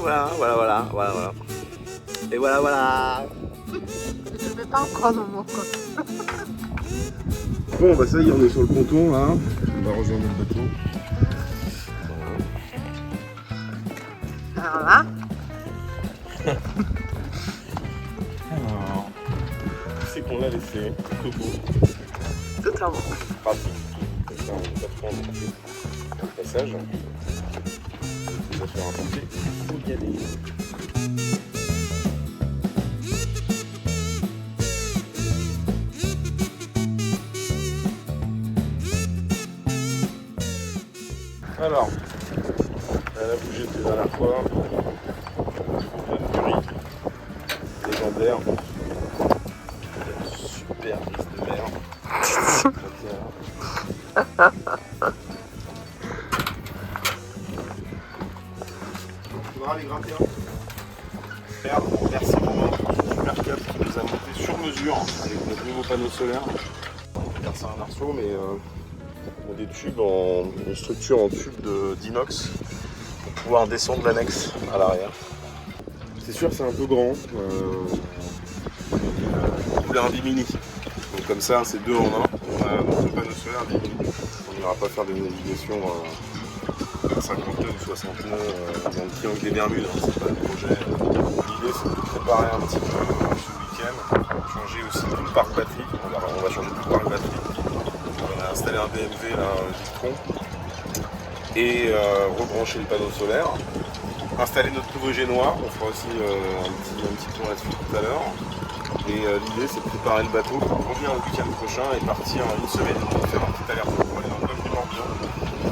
voilà. Et voilà. Je ne vais pas en prendre mon compte. Bon, bah ça y est, on est sur le ponton là. On va rejoindre le bateau. Alors là, Alors, c'est qu'on l'a laissé tout beau, tout en haut. pratique. Comme ça, on ne va pas prendre le passage. On va se faire importer. Il faut y aller. Alors, elle a bougé depuis la dernière fois. Une riz légendaire. Super brise de mer. Il faudra les gratter. Merci Romain, super cap qui nous a monté sur mesure avec notre nouveau panneau solaire. On va faire ça un arceau, mais on a des tubes une structure en tube d'inox pour pouvoir descendre l'annexe à l'arrière. C'est sûr c'est un peu grand. On voulait un bimini. Donc comme ça c'est deux en un. On a notre panneau solaire bimini. On n'ira pas faire des navigations à 50 nœuds ou 60 nœuds dans le triangle des Bermudes. Hein. C'est pas le projet. L'idée c'est de préparer un petit peu ce week-end. Changer aussi tout le parc batterie. On va changer tout le parc batterie. On a installé un BMW, là, un Victron, et rebrancher le panneau solaire. Installer notre nouveau génois, on fera aussi un petit tour là-dessus tout à l'heure. Et l'idée c'est de préparer le bateau pour revenir le week-end prochain et partir une semaine pour faire un petit aller-retour pour aller dans le golfe du Morbihan.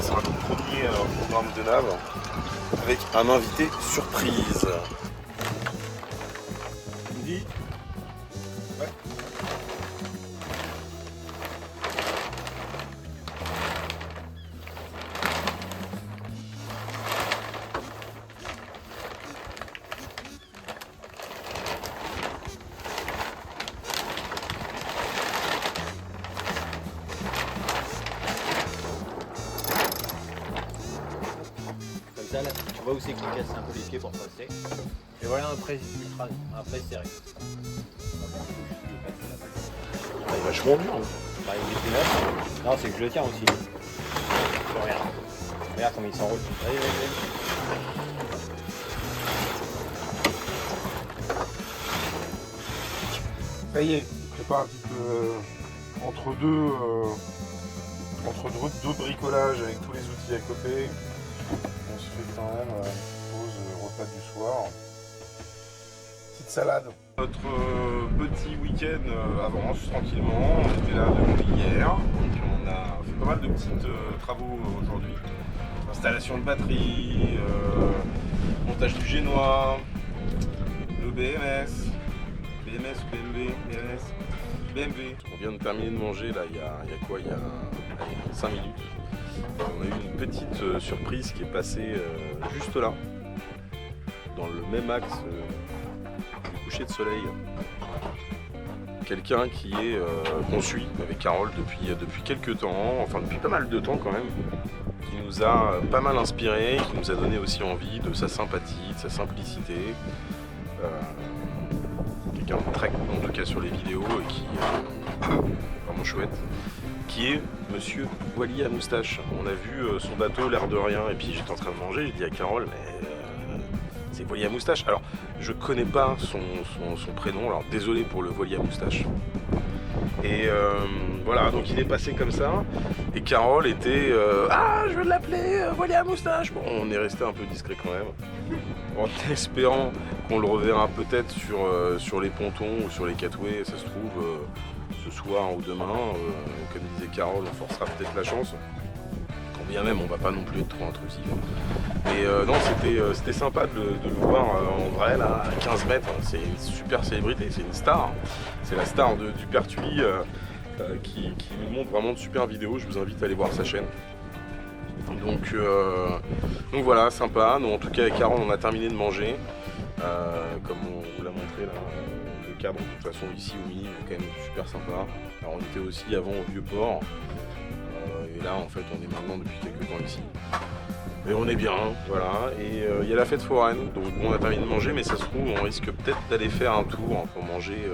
Ce sera notre premier programme de nav avec un invité surprise. Dit ouais. Comme ça, là, tu vois où c'est qu'il casse un peu les pieds pour passer. Et voilà un presse serré. Il est vachement dur. Hein. Bah, il est plus neuf. Non, c'est que je le tiens aussi. Regarde. Regarde comme il s'enroule. Allez. Ça y est, il prépare un petit peu entre deux bricolages avec tous les outils à côté. On se fait quand même pause repas du soir. Petite salade. Notre petit week-end avance tranquillement. On était là depuis hier. Donc on a fait pas mal de petits travaux aujourd'hui. Installation de batterie, montage du génois, le BMS ou BMW. On vient de terminer de manger là il y a quoi, il y a 5 minutes. On a eu une petite surprise qui est passée juste là, dans le même axe du coucher de soleil. Quelqu'un qu'on suit avec Carole depuis quelques temps, enfin depuis pas mal de temps quand même, qui nous a pas mal inspiré, qui nous a donné aussi envie de sa sympathie, de sa simplicité. Quelqu'un de très, en tout cas sur les vidéos, et qui est vraiment chouette, qui est Monsieur Wally à moustache. On a vu son bateau, l'air de rien, et puis j'étais en train de manger, j'ai dit à Carole, mais c'est Wally à moustache. Alors, je connais pas son prénom, alors désolé pour le Wally à moustache. Et voilà, donc il est passé comme ça, et Carole était ah, je veux l'appeler Wally à moustache. Bon, on est resté un peu discret quand même, en espérant qu'on le reverra peut-être sur les pontons ou sur les catways, ça se trouve ce soir ou demain. Comme disait Carole, on forcera peut-être la chance. Quand bien même, on va pas non plus être trop intrusif. Mais non, c'était sympa de le voir en vrai, là, à 15 mètres. C'est une super célébrité, c'est une star. C'est la star du Pertuis qui nous montre vraiment de super vidéos. Je vous invite à aller voir sa chaîne. Donc voilà, sympa. Donc, en tout cas, avec Carole, on a terminé de manger. Comme on vous l'a montré là, le cadre de toute façon ici au Mini est quand même super sympa. Alors on était aussi avant au Vieux-Port, et là en fait on est maintenant depuis quelques temps ici. Et on est bien, voilà. Et il y a la fête foraine, donc bon, on a terminé de manger, mais ça se trouve, on risque peut-être d'aller faire un tour pour manger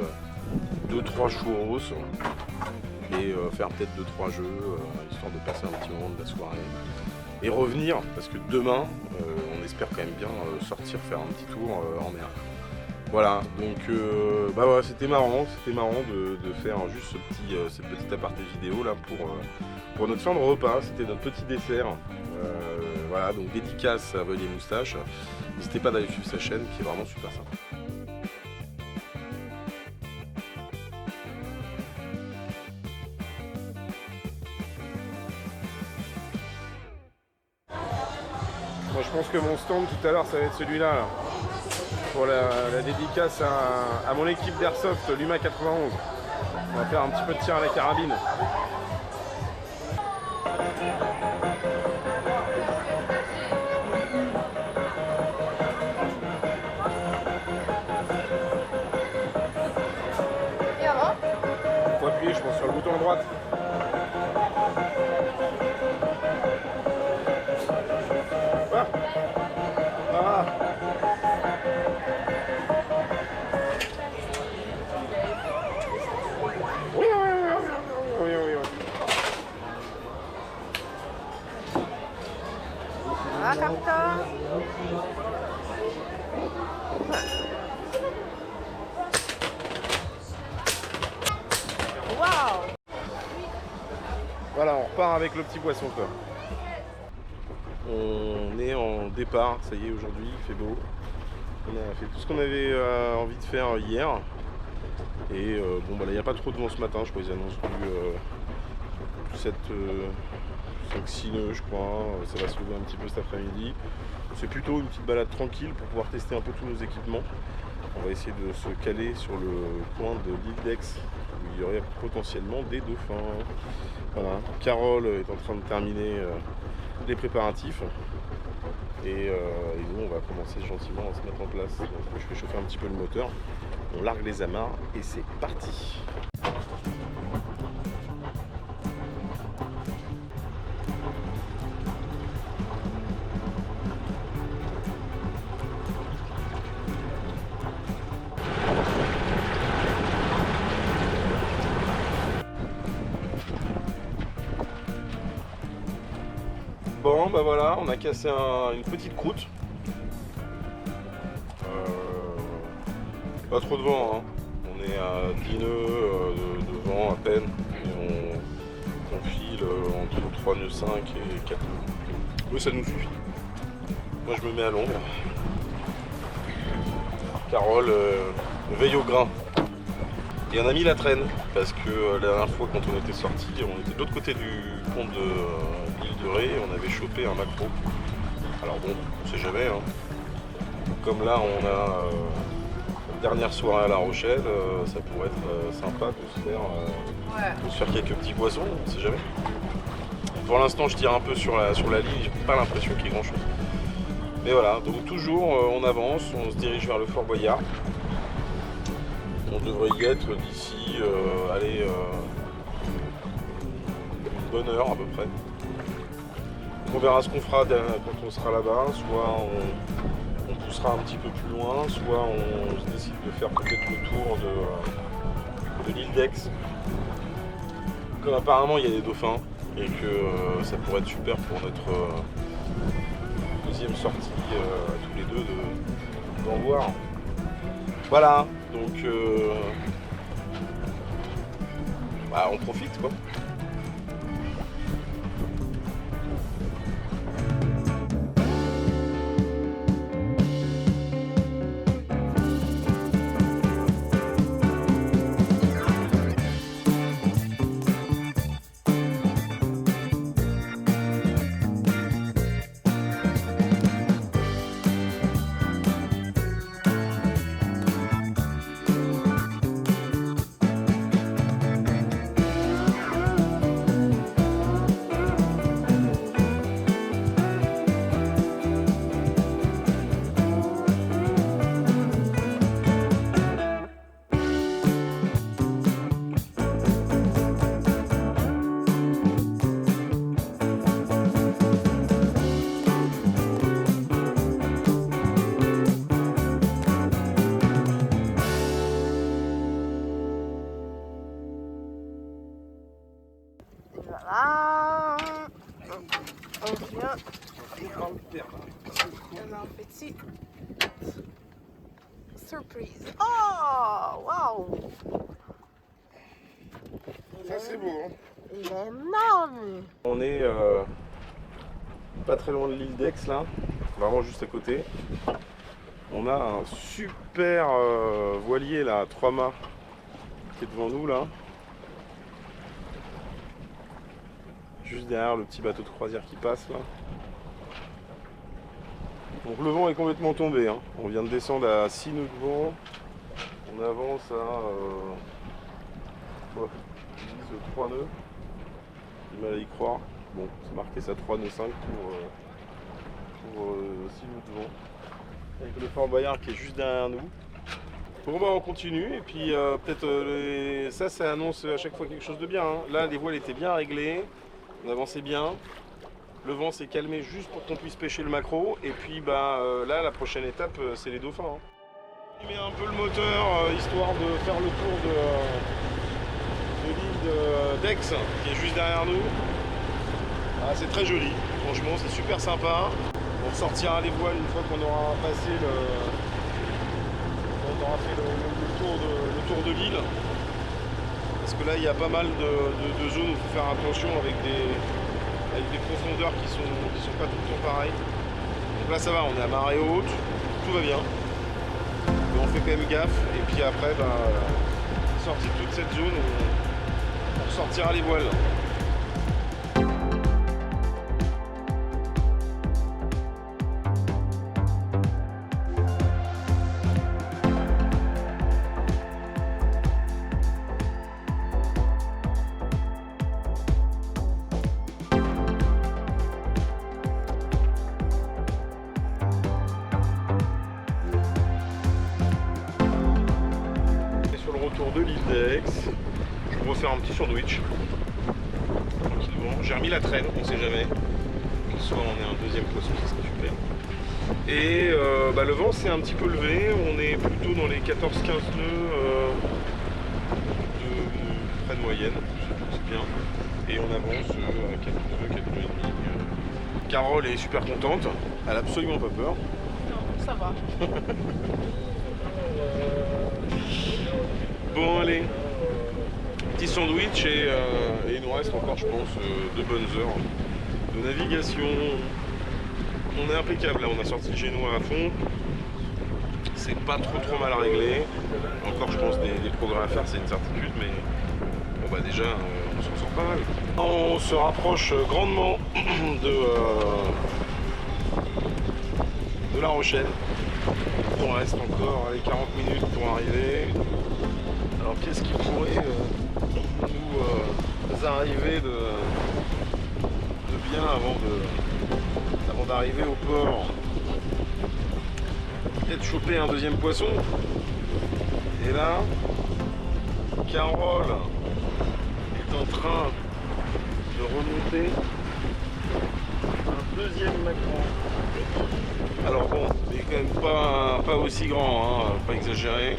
2-3 churros et faire peut-être 2-3 jeux, histoire de passer un petit moment de la soirée. Et revenir, parce que demain, on espère quand même bien sortir faire un petit tour en mer. Voilà, donc bah voilà, c'était marrant de faire juste cette petite aparté vidéo là pour notre fin de repas. C'était notre petit dessert. Voilà, donc dédicace à Wally Moustache. N'hésitez pas d'aller suivre sa chaîne qui est vraiment super sympa. Moi je pense que mon stand tout à l'heure ça va être celui-là là, pour la dédicace à mon équipe d'airsoft, l'UMA 91. On va faire un petit peu de tir à la carabine. Et avant? Faut appuyer je pense sur le bouton à droite. Ah. Oui. Ah, capteur. Waouh! Voilà, on repart avec le petit poisson quoi. On est en départ, ça y est aujourd'hui, il fait beau. On a fait tout ce qu'on avait envie de faire hier. Et bon bah là il n'y a pas trop de vent ce matin, je crois qu'ils annoncent plus 5-6 nœuds je crois. Ça va se lever un petit peu cet après-midi. C'est plutôt une petite balade tranquille pour pouvoir tester un peu tous nos équipements. On va essayer de se caler sur le coin de l'île d'Aix où il y aurait potentiellement des dauphins. Voilà, Carole est en train de terminer les préparatifs et nous on va commencer gentiment à se mettre en place. Donc je vais chauffer un petit peu le moteur, on largue les amarres et c'est parti. Bon bah voilà, on a cassé une petite croûte. Pas trop de vent, hein. On est à 10 nœuds de vent à peine. Et on file entre 3 nœuds 5 et 4 nœuds. Oui ça nous suffit. Moi je me mets à l'ombre. Carole veille au grain. Et on a mis la traîne parce que la dernière fois quand on était sorti, on était de l'autre côté du pont de l'île de Ré et on avait chopé un macro. Alors bon, on sait jamais. Hein. Comme là on a dernière soirée à La Rochelle, ça pourrait être sympa de se faire quelques petits poissons, on sait jamais. Pour l'instant je tire un peu sur la ligne, j'ai pas l'impression qu'il y ait grand chose. Mais voilà, donc toujours on avance, on se dirige vers le Fort Boyard. On devrait y être d'ici, une bonne heure à peu près. Donc on verra ce qu'on fera quand on sera là-bas, soit on poussera un petit peu plus loin, soit on se décide de faire peut-être le tour de l'île d'Aix. Comme apparemment il y a des dauphins et que ça pourrait être super pour notre deuxième sortie tous les deux d'en voir. Voilà, donc on profite quoi. un petit surprise. Oh, waouh! Ça c'est beau. Hein. Il est énorme! On est pas très loin de l'île d'Aix là, vraiment juste à côté. On a un super voilier là, à 3 mâts, qui est devant nous là. Juste derrière le petit bateau de croisière qui passe là. Donc le vent est complètement tombé. Hein. On vient de descendre à 6 nœuds de vent. On avance à 3 nœuds. J'ai du mal à y croire. Bon, c'est marqué ça 3 nœuds 5 pour 6 nœuds de vent. Avec le Fort Boyard qui est juste derrière nous. Bon bah on continue et puis peut-être ça annonce à chaque fois quelque chose de bien. Hein. Là les voiles étaient bien réglées, on avançait bien. Le vent s'est calmé juste pour qu'on puisse pêcher le maquereau. Et puis là la prochaine étape c'est les dauphins. Hein. On met un peu le moteur histoire de faire le tour de l'île d'Aix qui est juste derrière nous. Ah, c'est très joli, franchement c'est super sympa. On ressortira les voiles une fois qu'on aura passé on aura fait le tour de l'île. Parce que là il y a pas mal de zones où il faut faire attention avec des profondeurs qui sont pas tout le temps pareilles. Donc là ça va, on est à marée haute, tout va bien. Mais on fait quand même gaffe et puis après sortie de toute cette zone on ressortira les voiles. De l'île d'Aix, je vais refaire un petit sandwich tranquillement. J'ai remis la traîne, on sait jamais. Soit on est un deuxième poisson, ça serait super. Et le vent s'est un petit peu levé, on est plutôt dans les 14-15 nœuds près de moyenne, c'est bien. Et on avance à 4 nœuds, 4 nœuds et demi. Carole est super contente, elle a absolument pas peur. Non, ça va. Bon allez, petit sandwich et il nous reste encore je pense 2 bonnes heures de navigation. On est impeccable là, on a sorti le génois à fond. C'est pas trop mal réglé. Encore je pense des progrès à faire, c'est une certitude, mais bon déjà on s'en sort pas mal. On se rapproche grandement de La Rochelle. Il reste encore 40 minutes pour arriver. Alors qu'est-ce qui pourrait nous arriver de bien avant d'arriver au port? Peut-être choper un deuxième poisson. Et là, Carole est en train de remonter un deuxième maquereau. Alors bon, il est quand même pas aussi grand, hein, pas exagéré.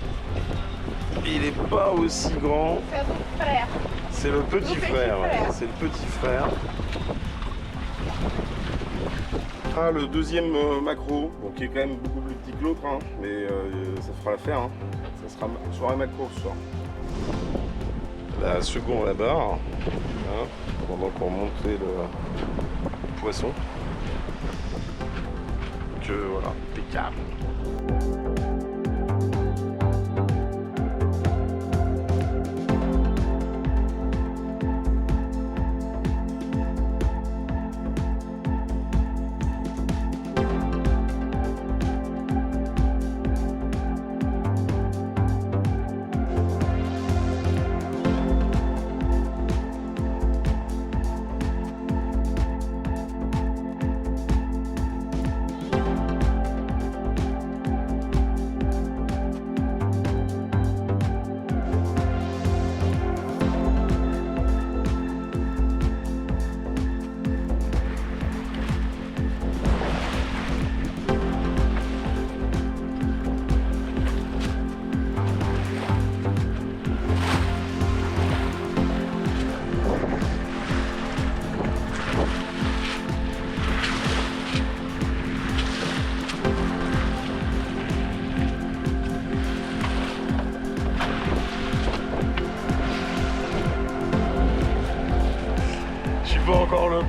Il n'est pas aussi grand. C'est le frère. C'est le petit frère. C'est le petit frère. Ah, le deuxième maquereau, bon, qui est quand même beaucoup plus petit que l'autre, hein, mais ça fera l'affaire. Hein. Ça sera soirée maquereau ce soir. La seconde à la barre, hein, pendant qu'on montait le poisson. Que voilà, impeccable.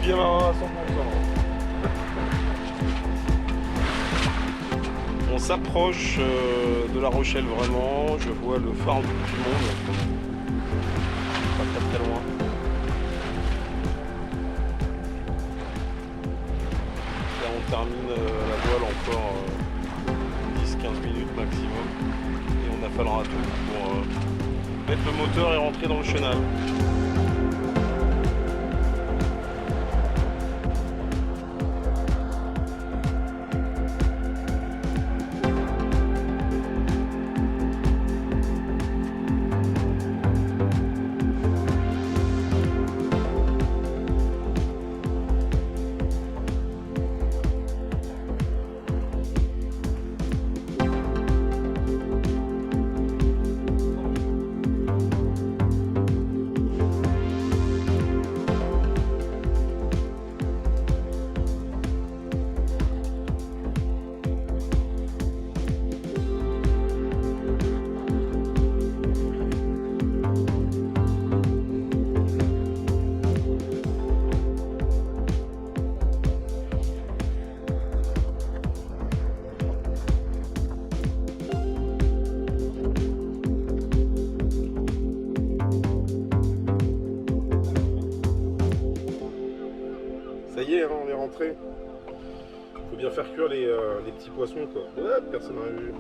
bien à 100%. On s'approche de La Rochelle vraiment. Je vois le phare du monde. Pas très très loin. Là on termine la voile encore 10-15 minutes maximum. Et on affalera tout pour mettre le moteur et rentrer dans le chenal. Ça y est, hein, on est rentré. Faut bien faire cuire les petits poissons quoi. Ouais, personne n'a vu.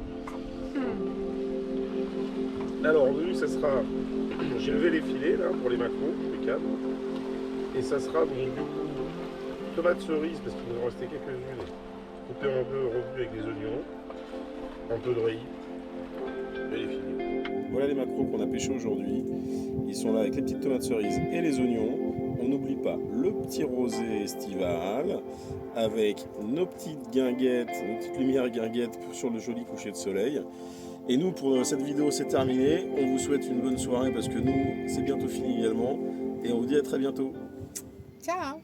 Alors au début ça sera. J'ai levé les filets là pour les macros, les cadres. Et ça sera donc du coup tomates cerises parce qu'il nous en restait quelques-unes. Coupées un peu revues avec des oignons, un peu de riz et les filets. Voilà les macros qu'on a pêchés aujourd'hui. Ils sont là avec les petites tomates cerises et les oignons. On n'oublie pas le petit rosé estival avec nos petites guinguettes, nos petites lumières guinguettes sur le joli coucher de soleil. Et nous, pour cette vidéo, c'est terminé. On vous souhaite une bonne soirée parce que nous, c'est bientôt fini également. Et on vous dit à très bientôt. Ciao.